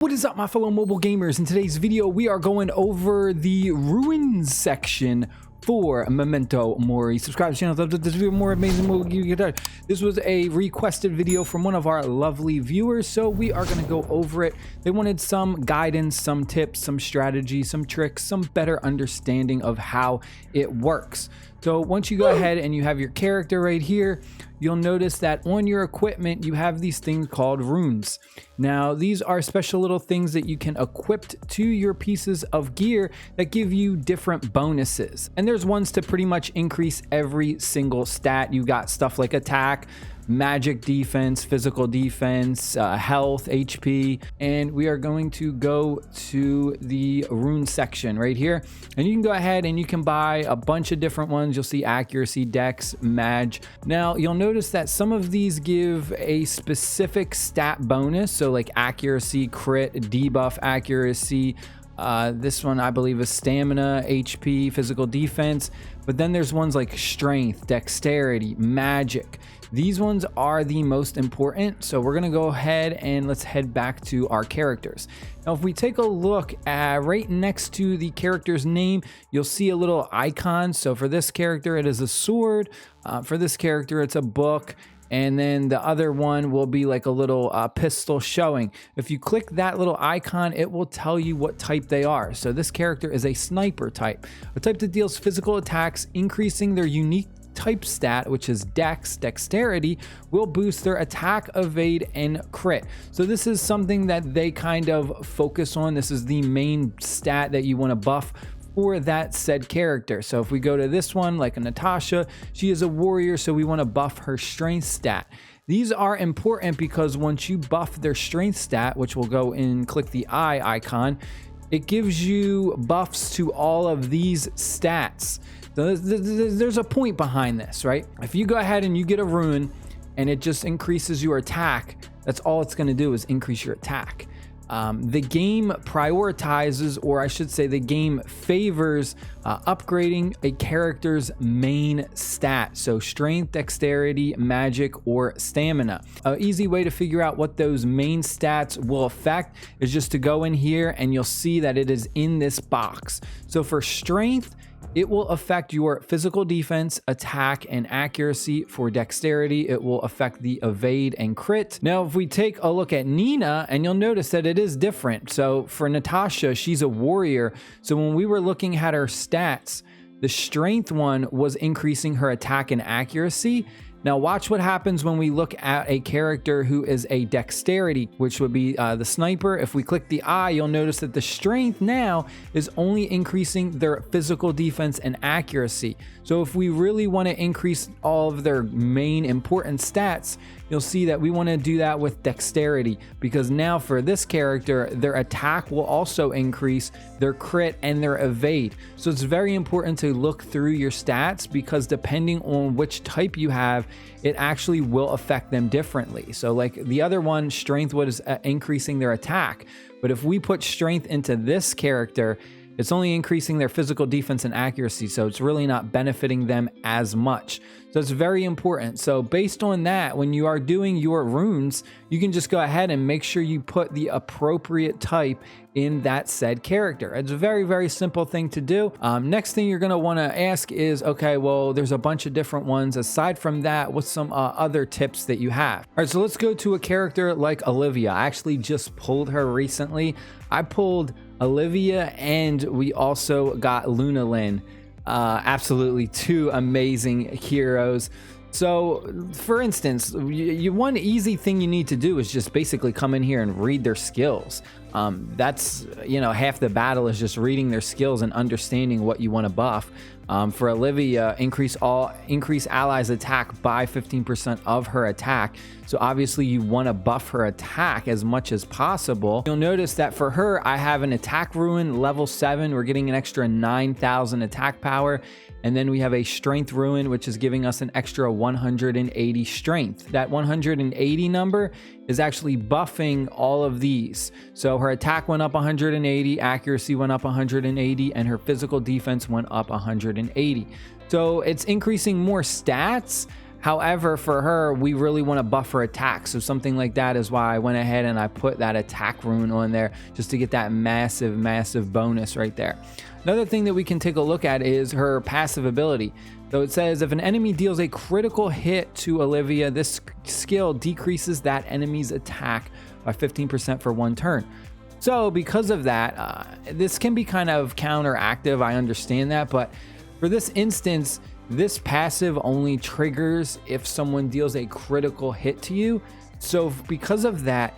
What is up, my fellow mobile gamers? In today's video, we are going over the ruins section for Memento Mori. Subscribe to the channel. This video more amazing mobile gaming. This was a requested video from one of our lovely viewers, so we are going to go over it. They wanted some guidance, some tips, some strategy, some tricks, some better understanding of how it works. So once you go ahead and you have your character right here, you'll notice that on your equipment you have these things called runes. Now these are special little things that you can equip to your pieces of gear that give you different bonuses, and there's ones to pretty much increase every single stat. You got stuff like attack, magic defense, physical defense, health, HP, and we are going to go to the rune section right here, and you can go ahead and you can buy a bunch of different ones. You'll see accuracy, dex, mag. Now you'll notice that some of these give a specific stat bonus, so like accuracy, crit, debuff accuracy. This one I believe is stamina, HP, physical defense, but then there's ones like strength, dexterity, magic. These ones are the most important, so we're gonna go ahead and let's head back to our characters. Now if we take a look at right next to the character's name, you'll see a little icon. So for this character it is a sword, for this character it's a book, and then the other one will be like a little pistol showing. If you click that little icon, it will tell you what type they are. So this character is a sniper type, a type that deals physical attacks, increasing their unique type stat, which is dexterity, will boost their attack, evade, and crit. So this is something that they kind of focus on. This is the main stat that you want to buff for that said character. So if we go to this one, like a Natasha, she is a warrior, so we want to buff her strength stat. These are important because once you buff their strength stat, which will go in, click the eye icon, it gives you buffs to all of these stats. So there's a point behind this, right? If you go ahead and you get a rune and it just increases your attack, that's all it's going to do is increase your attack. The game prioritizes, or I should say the game favors upgrading a character's main stat. So strength, dexterity, magic, or stamina. An easy way to figure out what those main stats will affect is just to go in here and you'll see that it is in this box. So for strength, it will affect your physical defense, attack, and accuracy. For dexterity, it will affect the evade and crit. Now, if we take a look at Nina, and you'll notice that it is different. So for Natasha, she's a warrior. So when we were looking at her stats, the strength one was increasing her attack and accuracy. Now watch what happens when we look at a character who is a dexterity, which would be the sniper. If we click the eye, you'll notice that the strength now is only increasing their physical defense and accuracy. So if we really want to increase all of their main important stats, you'll see that we want to do that with dexterity, because now for this character, their attack will also increase, their crit, and their evade. So it's very important to look through your stats, because depending on which type you have, it actually will affect them differently. So like the other one, strength was increasing their attack, but if we put strength into this character, it's only increasing their physical defense and accuracy, so it's really not benefiting them as much. So it's very important. So based on that, when you are doing your runes, you can just go ahead and make sure you put the appropriate type in that said character. It's a very, very simple thing to do. Next thing you're going to want to ask is, okay, well, there's a bunch of different ones. Aside from that, what's some other tips that you have? All right, so let's go to a character like Olivia. I actually just pulled her recently. I pulled Olivia, and we also got Luna Lynn. Absolutely two amazing heroes. So for instance, one easy thing you need to do is just basically come in here and read their skills. That's, you know, half the battle is just reading their skills and understanding what you want to buff. For Olivia, increase allies attack by 15% of her attack. So obviously you want to buff her attack as much as possible. You'll notice that for her, I have an attack ruin level 7. We're getting an extra 9,000 attack power. And then we have a strength ruin, which is giving us an extra 180 strength. That 180 number is actually buffing all of these. So her attack went up 180, accuracy went up 180, and her physical defense went up 180. So it's increasing more stats However, for her, we really want to buff her attack. So something like that is why I went ahead and I put that attack rune on there just to get that massive, massive bonus right there. Another thing that we can take a look at is her passive ability. So it says if an enemy deals a critical hit to aletheia, this skill decreases that enemy's attack by 15% for 1 turn. So because of that, this can be kind of counteractive. I understand that, but for this instance, this passive only triggers if someone deals a critical hit to you. So because of that,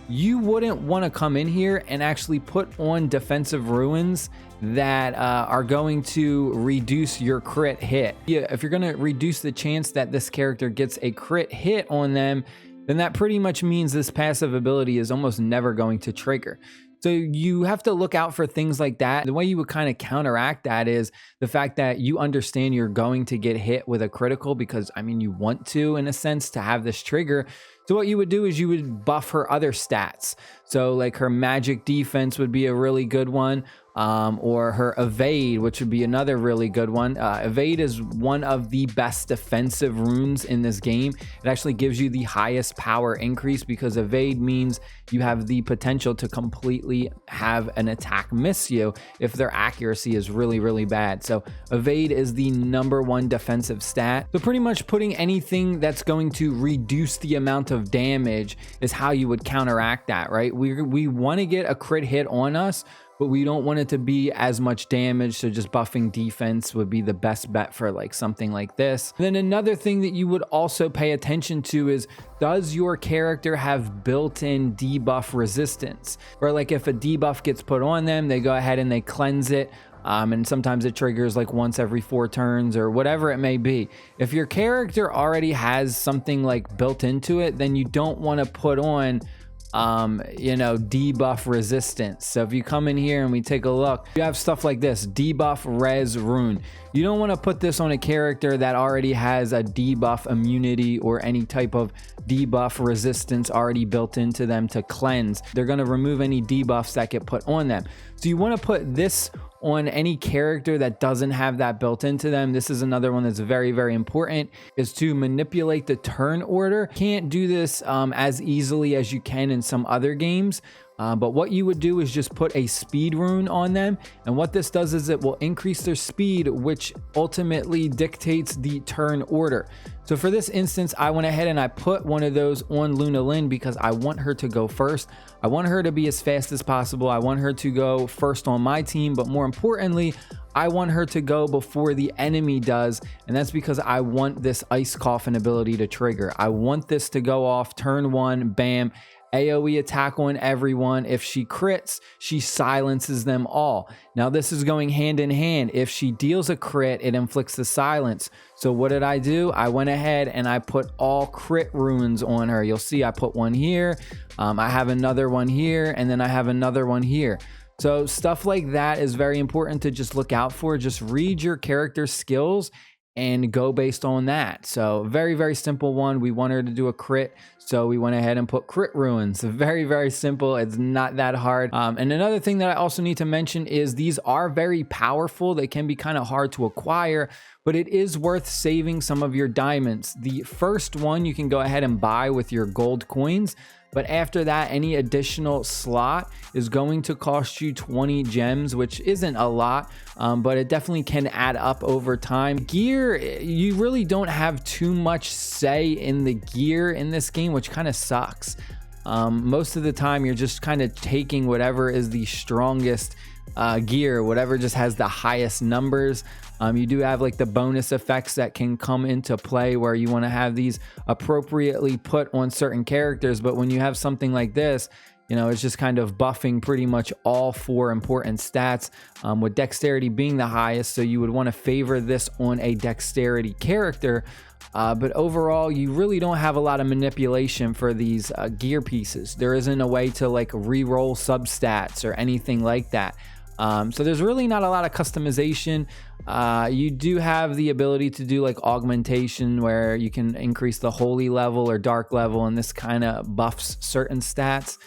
you wouldn't want to come in here and actually put on defensive runes that are going to reduce your crit hit. Yeah, if you're going to reduce the chance that this character gets a crit hit on them, then that pretty much means this passive ability is almost never going to trigger. So you have to look out for things like that. The way you would kind of counteract that is the fact that you understand you're going to get hit with a critical because, I mean, you want to, in a sense, to have this trigger. So what you would do is you would buff her other stats. So like her magic defense would be a really good one. Or her evade, which would be another really good one. Evade is one of the best defensive runes in this game. It actually gives you the highest power increase because evade means you have the potential to completely have an attack miss you if their accuracy is really, really bad. So evade is the #1 defensive stat. So pretty much putting anything that's going to reduce the amount of damage is how you would counteract that, right? We want to get a crit hit on us, but we don't want it to be as much damage. So just buffing defense would be the best bet for like something like this. And then another thing that you would also pay attention to is, does your character have built-in debuff resistance? Or like if a debuff gets put on them, they go ahead and they cleanse it. And sometimes it triggers like once every 4 turns or whatever it may be. If your character already has something like built into it, then you don't want to put on debuff resistance. So if you come in here and we take a look, you have stuff like this: debuff res rune. You don't want to put this on a character that already has a debuff immunity or any type of debuff resistance already built into them to cleanse. They're going to remove any debuffs that get put on them. So you want to put this on any character that doesn't have that built into them. This is another one that's very, very important, is to manipulate the turn order. Can't do this as easily as you can in some other games. But what you would do is just put a speed rune on them. And what this does is it will increase their speed, which ultimately dictates the turn order. So for this instance, I went ahead and I put one of those on Luna Lynn because I want her to go first. I want her to be as fast as possible. I want her to go first on my team, but more importantly, I want her to go before the enemy does. And that's because I want this ice coffin ability to trigger. I want this to go off turn 1, bam. AoE attack on everyone. If she crits, she silences them all. Now this is going hand in hand. If she deals a crit, it inflicts the silence. So what did I do? I went ahead and I put all crit runes on her. You'll see I put one here. I have another one here, and then I have another one here. So stuff like that is very important to just look out for. Just read your character's skills and go based on that. So very, very simple one. We want her to do a crit, so we went ahead and put crit runes. Very, very simple. It's not that hard. And another thing that I also need to mention is these are very powerful. They can be kind of hard to acquire, but it is worth saving some of your diamonds. The first one you can go ahead and buy with your gold coins, but after that, any additional slot is going to cost you 20 gems, which isn't a lot, but it definitely can add up over time. Gear, you really don't have too much say in the gear in this game, which kind of sucks. Most of the time, you're just kind of taking whatever is the strongest gear, whatever just has the highest numbers. You do have like the bonus effects that can come into play where you want to have these appropriately put on certain characters. But when you have something like this, you know, it's just kind of buffing pretty much all 4 important stats, with dexterity being the highest. So you would want to favor this on a dexterity character. But overall, you really don't have a lot of manipulation for these gear pieces. There isn't a way to like re-roll substats or anything like that. So there's really not a lot of customization. You do have the ability to do like augmentation where you can increase the holy level or dark level, and this kind of buffs certain stats.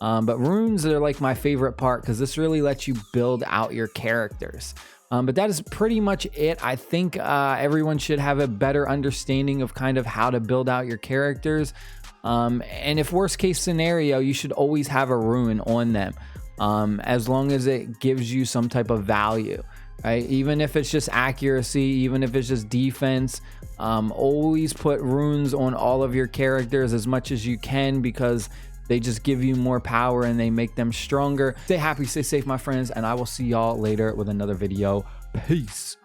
But runes are like my favorite part because this really lets you build out your characters. But that is pretty much it. I think everyone should have a better understanding of kind of how to build out your characters. And if worst case scenario, you should always have a rune on them, as long as it gives you some type of value, right? Even if it's just accuracy, even if it's just defense, always put runes on all of your characters as much as you can, because they just give you more power and they make them stronger. Stay happy, stay safe, my friends, and I will see y'all later with another video. Peace.